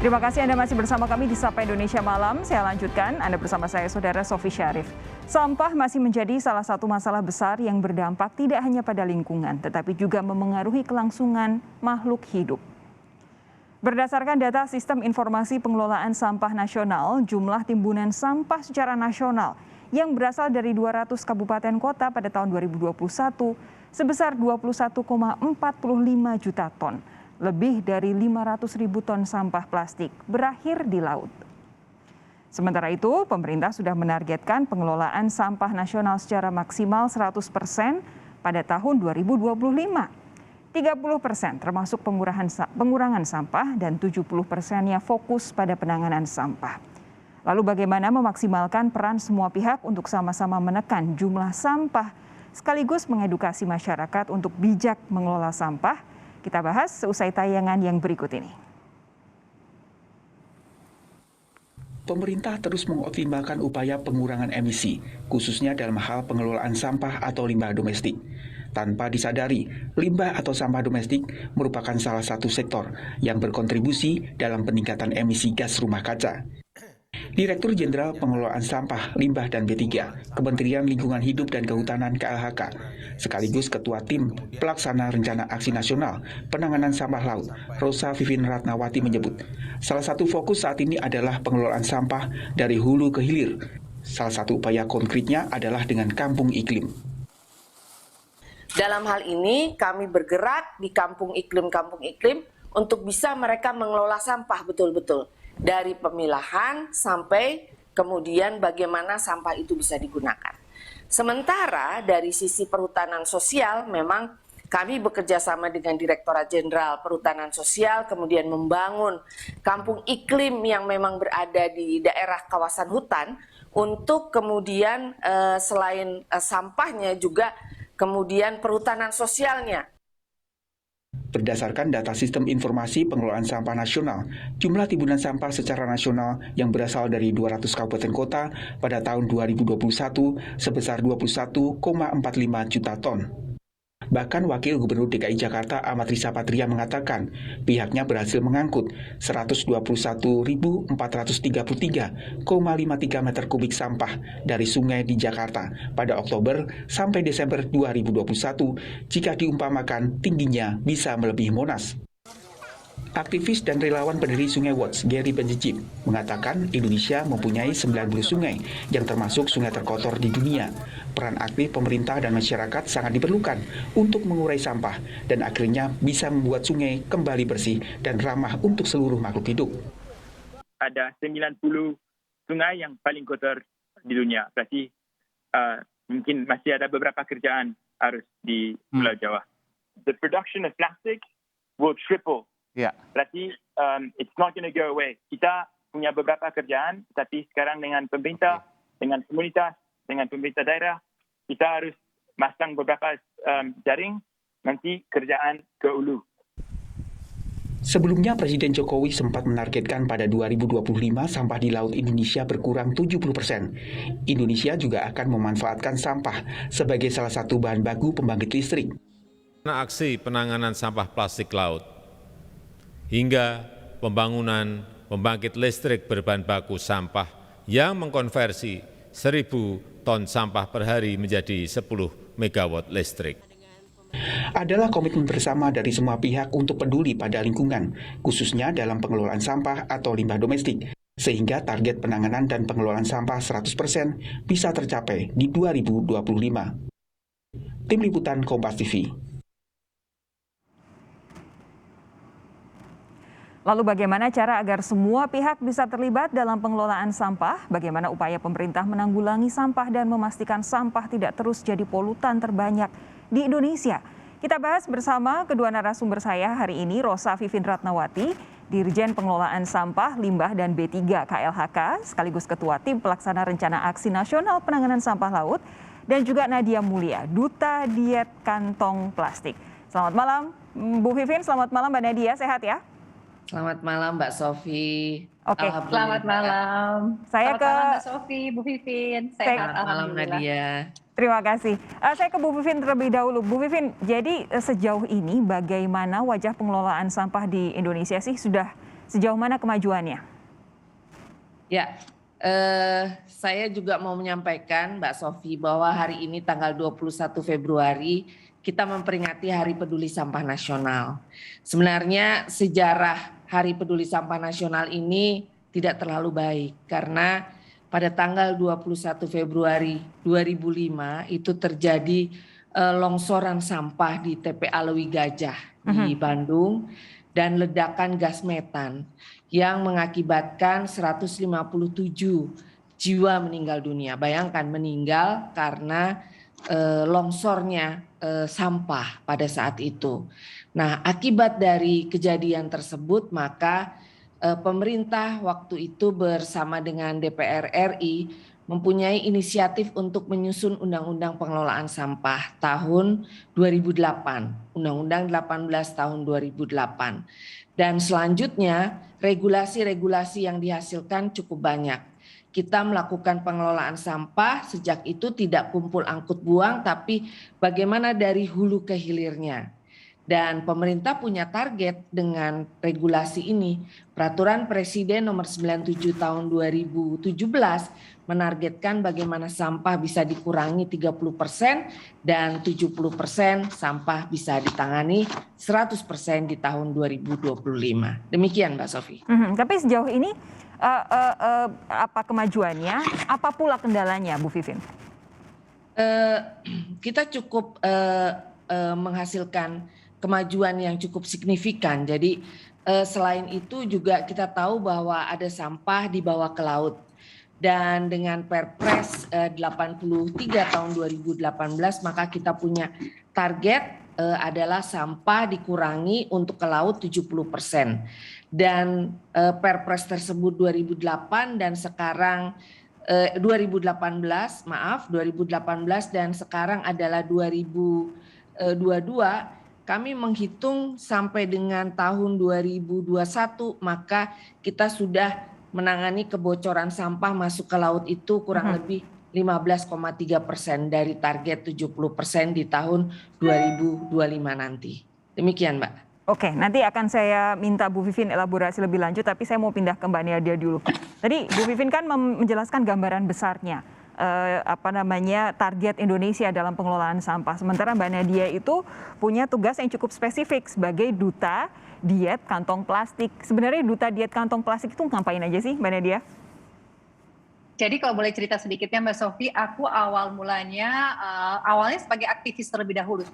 Terima kasih Anda masih bersama kami di Sapa Indonesia Malam. Saya lanjutkan, Anda bersama saya Saudara Sofi Syarif. Sampah masih menjadi salah satu masalah besar yang berdampak tidak hanya pada lingkungan, tetapi juga memengaruhi kelangsungan makhluk hidup. Berdasarkan data Sistem Informasi Pengelolaan Sampah Nasional, jumlah timbunan sampah secara nasional yang berasal dari 200 kabupaten kota pada tahun 2021 sebesar 21,45 juta ton. Lebih dari 500.000 ton sampah plastik berakhir di laut. Sementara itu, pemerintah sudah menargetkan pengelolaan sampah nasional secara maksimal 100% pada tahun 2025. 30% termasuk pengurangan sampah dan 70%-nya fokus pada penanganan sampah. Lalu bagaimana memaksimalkan peran semua pihak untuk sama-sama menekan jumlah sampah sekaligus mengedukasi masyarakat untuk bijak mengelola sampah? Kita bahas seusai tayangan yang berikut ini. Pemerintah terus mengoptimalkan upaya pengurangan emisi, khususnya dalam hal pengelolaan sampah atau limbah domestik. Tanpa disadari, limbah atau sampah domestik merupakan salah satu sektor yang berkontribusi dalam peningkatan emisi gas rumah kaca. Direktur Jenderal Pengelolaan Sampah, Limbah dan B3, Kementerian Lingkungan Hidup dan Kehutanan KLHK, sekaligus Ketua Tim Pelaksana Rencana Aksi Nasional Penanganan Sampah Laut, Rosa Vivin Ratnawati menyebut, salah satu fokus saat ini adalah pengelolaan sampah dari hulu ke hilir. Salah satu upaya konkretnya adalah dengan kampung iklim. Dalam hal ini kami bergerak di kampung iklim untuk bisa mereka mengelola sampah betul-betul. Dari pemilahan sampai kemudian bagaimana sampah itu bisa digunakan. Sementara dari sisi perhutanan sosial memang kami bekerja sama dengan Direktorat Jenderal Perhutanan Sosial kemudian membangun kampung iklim yang memang berada di daerah kawasan hutan untuk kemudian selain sampahnya juga kemudian perhutanan sosialnya. Berdasarkan data Sistem Informasi Pengelolaan Sampah Nasional, jumlah timbunan sampah secara nasional yang berasal dari 200 kabupaten kota pada tahun 2021 sebesar 21,45 juta ton. Bahkan Wakil Gubernur DKI Jakarta Ahmad Riza Patria mengatakan pihaknya berhasil mengangkut 121.433,53 meter kubik sampah dari sungai di Jakarta pada Oktober sampai Desember 2021 jika diumpamakan tingginya bisa melebihi Monas. Aktivis dan relawan pendiri Sungai Watch, Gary Benjicip, mengatakan Indonesia mempunyai 90 sungai yang termasuk sungai terkotor di dunia. Peran aktif pemerintah dan masyarakat sangat diperlukan untuk mengurai sampah dan akhirnya bisa membuat sungai kembali bersih dan ramah untuk seluruh makhluk hidup. Ada 90 sungai yang paling kotor di dunia. Berarti mungkin masih ada beberapa kerjaan harus di Pulau Jawa. The production of plastic will triple. Yeah. Berarti it's not going to go away. Kita punya beberapa kerjaan, tapi sekarang dengan pemerintah, dengan komunitas, dengan pemerintah daerah, kita harus masang beberapa jaring, nanti kerjaan ke hulu. Sebelumnya Presiden Jokowi sempat menargetkan pada 2025 sampah di laut Indonesia berkurang 70%. Indonesia juga akan memanfaatkan sampah sebagai salah satu bahan baku pembangkit listrik. Aksi penanganan sampah plastik laut hingga pembangunan pembangkit listrik berbahan baku sampah yang mengkonversi 1.000 ton sampah per hari menjadi 10 megawatt listrik. Adalah komitmen bersama dari semua pihak untuk peduli pada lingkungan, khususnya dalam pengelolaan sampah atau limbah domestik, sehingga target penanganan dan pengelolaan sampah 100% bisa tercapai di 2025. Tim Liputan Kompas TV. Lalu bagaimana cara agar semua pihak bisa terlibat dalam pengelolaan sampah? Bagaimana upaya pemerintah menanggulangi sampah dan memastikan sampah tidak terus jadi polutan terbanyak di Indonesia? Kita bahas bersama kedua narasumber saya hari ini, Rosa Vivin Ratnawati, Dirjen Pengelolaan Sampah, Limbah dan B3 KLHK, sekaligus Ketua Tim Pelaksana Rencana Aksi Nasional Penanganan Sampah Laut, dan juga Nadia Mulia, Duta Diet Kantong Plastik. Selamat malam, Bu Vivin, selamat malam Mbak Nadia, sehat ya? Selamat malam Mbak Sofi. Oke. Selamat malam. Saya Selamat malam Mbak Sofi, Bu Vivin. Selamat malam Nadia. Terima kasih. Saya ke Bu Vivin terlebih dahulu. Bu Vivin, jadi sejauh ini bagaimana wajah pengelolaan sampah di Indonesia sih? Sudah Sejauh mana kemajuannya? Ya, saya juga mau menyampaikan Mbak Sofi bahwa hari ini tanggal 21 Februari kita memperingati Hari Peduli Sampah Nasional. Sebenarnya sejarah Hari Peduli Sampah Nasional ini tidak terlalu baik karena pada tanggal 21 Februari 2005 itu terjadi longsoran sampah di TPA Lewi Gajah di Bandung dan ledakan gas metan yang mengakibatkan 157 jiwa meninggal dunia. Bayangkan meninggal karena longsornya sampah pada saat itu. Nah, akibat dari kejadian tersebut maka pemerintah waktu itu bersama dengan DPR RI mempunyai inisiatif untuk menyusun Undang-Undang Pengelolaan Sampah tahun 2008, Undang-Undang 18 tahun 2008. Dan selanjutnya regulasi-regulasi yang dihasilkan cukup banyak. Kita melakukan pengelolaan sampah, sejak itu tidak kumpul angkut buang, tapi bagaimana dari hulu ke hilirnya. Dan pemerintah punya target dengan regulasi ini. Peraturan Presiden nomor 97 tahun 2017 menargetkan bagaimana sampah bisa dikurangi 30% dan 70% sampah bisa ditangani 100% di tahun 2025. Demikian Mbak Sofi. Tapi sejauh ini apa kemajuannya, apa pula kendalanya Bu Vivin? Kita cukup menghasilkan kemajuan yang cukup signifikan. Jadi selain itu juga kita tahu bahwa ada sampah dibawa ke laut. Dan dengan Perpres 83 tahun 2018 maka kita punya target adalah sampah dikurangi untuk ke laut 70%. Dan Perpres tersebut 2008 dan sekarang 2018 dan sekarang adalah 2022. Kami menghitung sampai dengan tahun 2021 maka kita sudah menangani kebocoran sampah masuk ke laut itu kurang lebih 15,3% dari target 70% di tahun 2025 nanti. Demikian Mbak. Oke, nanti akan saya minta Bu Vivin elaborasi lebih lanjut, tapi saya mau pindah ke Mbak Nadia dulu. Tadi Bu Vivin kan menjelaskan gambaran besarnya, target Indonesia dalam pengelolaan sampah. Sementara Mbak Nadia itu punya tugas yang cukup spesifik sebagai duta diet kantong plastik. Sebenarnya duta diet kantong plastik itu ngapain aja sih Mbak Nadia? Jadi kalau boleh cerita sedikitnya Mbak Sofi, aku awalnya sebagai aktivis terlebih dahulu,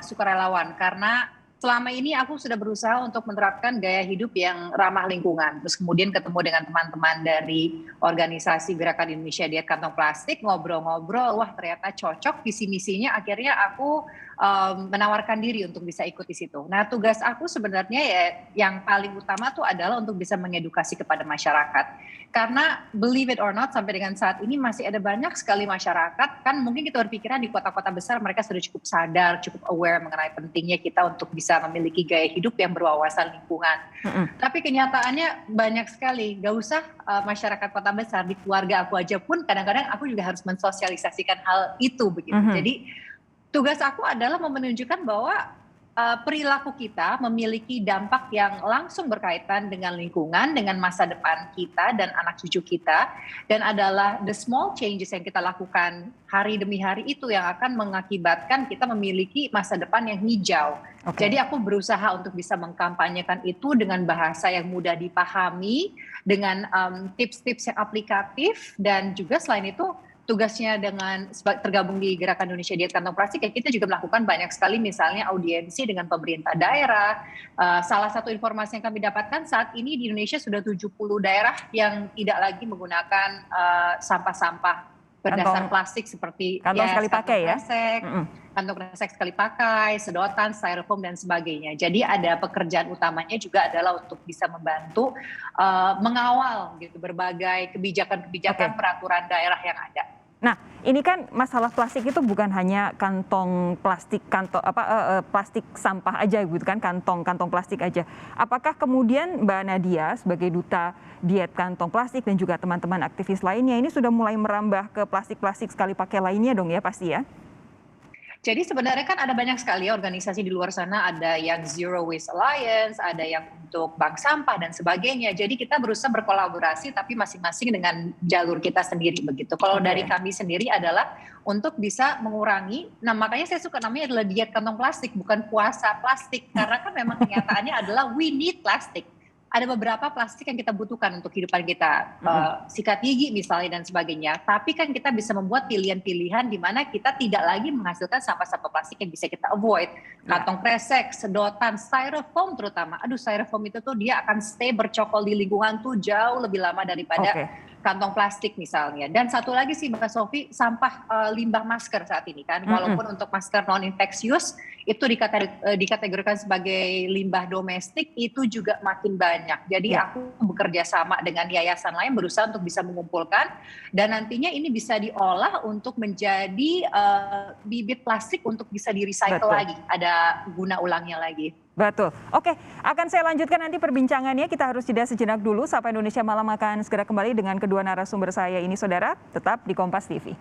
sukarelawan, karena selama ini aku sudah berusaha untuk menerapkan gaya hidup yang ramah lingkungan. Terus kemudian ketemu dengan teman-teman dari organisasi Gerakan Indonesia Diet Kantong Plastik, ngobrol-ngobrol, wah ternyata cocok visi misinya. Akhirnya aku menawarkan diri untuk bisa ikut di situ. Nah, tugas aku sebenarnya ya yang paling utama tuh adalah untuk bisa mengedukasi kepada masyarakat. Karena believe it or not, sampai dengan saat ini masih ada banyak sekali masyarakat, kan mungkin kita berpikiran di kota-kota besar mereka sudah cukup sadar, cukup aware mengenai pentingnya kita untuk bisa memiliki gaya hidup yang berwawasan lingkungan. Tapi kenyataannya banyak sekali, gak usah masyarakat kota besar, di keluarga aku aja pun kadang-kadang aku juga harus mensosialisasikan hal itu begitu. Jadi tugas aku adalah menunjukkan bahwa perilaku kita memiliki dampak yang langsung berkaitan dengan lingkungan, dengan masa depan kita dan anak cucu kita, dan adalah the small changes yang kita lakukan hari demi hari itu yang akan mengakibatkan kita memiliki masa depan yang hijau. Jadi aku berusaha untuk bisa mengkampanyekan itu dengan bahasa yang mudah dipahami, dengan tips-tips yang aplikatif, dan juga selain itu tugasnya dengan tergabung di Gerakan Indonesia Diet Kantong Plastik, ya kita juga melakukan banyak sekali misalnya audiensi dengan pemerintah daerah. Salah satu informasi yang kami dapatkan saat ini di Indonesia sudah 70 daerah yang tidak lagi menggunakan sampah-sampah berdasar plastik seperti kantong sekali pakai ya, kantong kresek sekali pakai, sedotan, styrofoam dan sebagainya. Jadi ada pekerjaan utamanya juga adalah untuk bisa membantu mengawal gitu berbagai kebijakan-kebijakan peraturan daerah yang ada. Nah, ini kan masalah plastik itu bukan hanya kantong plastik, plastik sampah aja gitu kan, kantong plastik aja. Apakah kemudian Mbak Nadia sebagai duta diet kantong plastik dan juga teman-teman aktivis lainnya ini sudah mulai merambah ke plastik-plastik sekali pakai lainnya dong ya pasti ya? Jadi sebenarnya kan ada banyak sekali organisasi di luar sana, ada yang Zero Waste Alliance, ada yang untuk bank sampah dan sebagainya. Jadi kita berusaha berkolaborasi tapi masing-masing dengan jalur kita sendiri begitu. Kalau dari kami sendiri adalah untuk bisa mengurangi, nah makanya saya suka namanya adalah diet kantong plastik, bukan puasa plastik. Karena kan memang kenyataannya adalah we need plastik. Ada beberapa plastik yang kita butuhkan untuk kehidupan kita, sikat gigi misalnya dan sebagainya. Tapi kan kita bisa membuat pilihan-pilihan di mana kita tidak lagi menghasilkan sampah-sampah plastik yang bisa kita avoid. Kantong kresek, sedotan, styrofoam terutama. Aduh, styrofoam itu tuh dia akan stay bercokol di lingkungan tuh jauh lebih lama daripada kantong plastik misalnya. Dan satu lagi sih Mbak Sofi, sampah limbah masker saat ini kan. Walaupun untuk masker non-infeksius itu dikategorikan sebagai limbah domestik, itu juga makin banyak. Jadi aku bekerja sama dengan yayasan lain berusaha untuk bisa mengumpulkan dan nantinya ini bisa diolah untuk menjadi bibit plastik untuk bisa di-recycle lagi. Ada guna ulangnya lagi. Betul. Oke, akan saya lanjutkan nanti perbincangannya. Kita harus jeda sejenak dulu. Sapa Indonesia Malam akan segera kembali dengan kedua narasumber saya ini, saudara. Tetap di Kompas TV.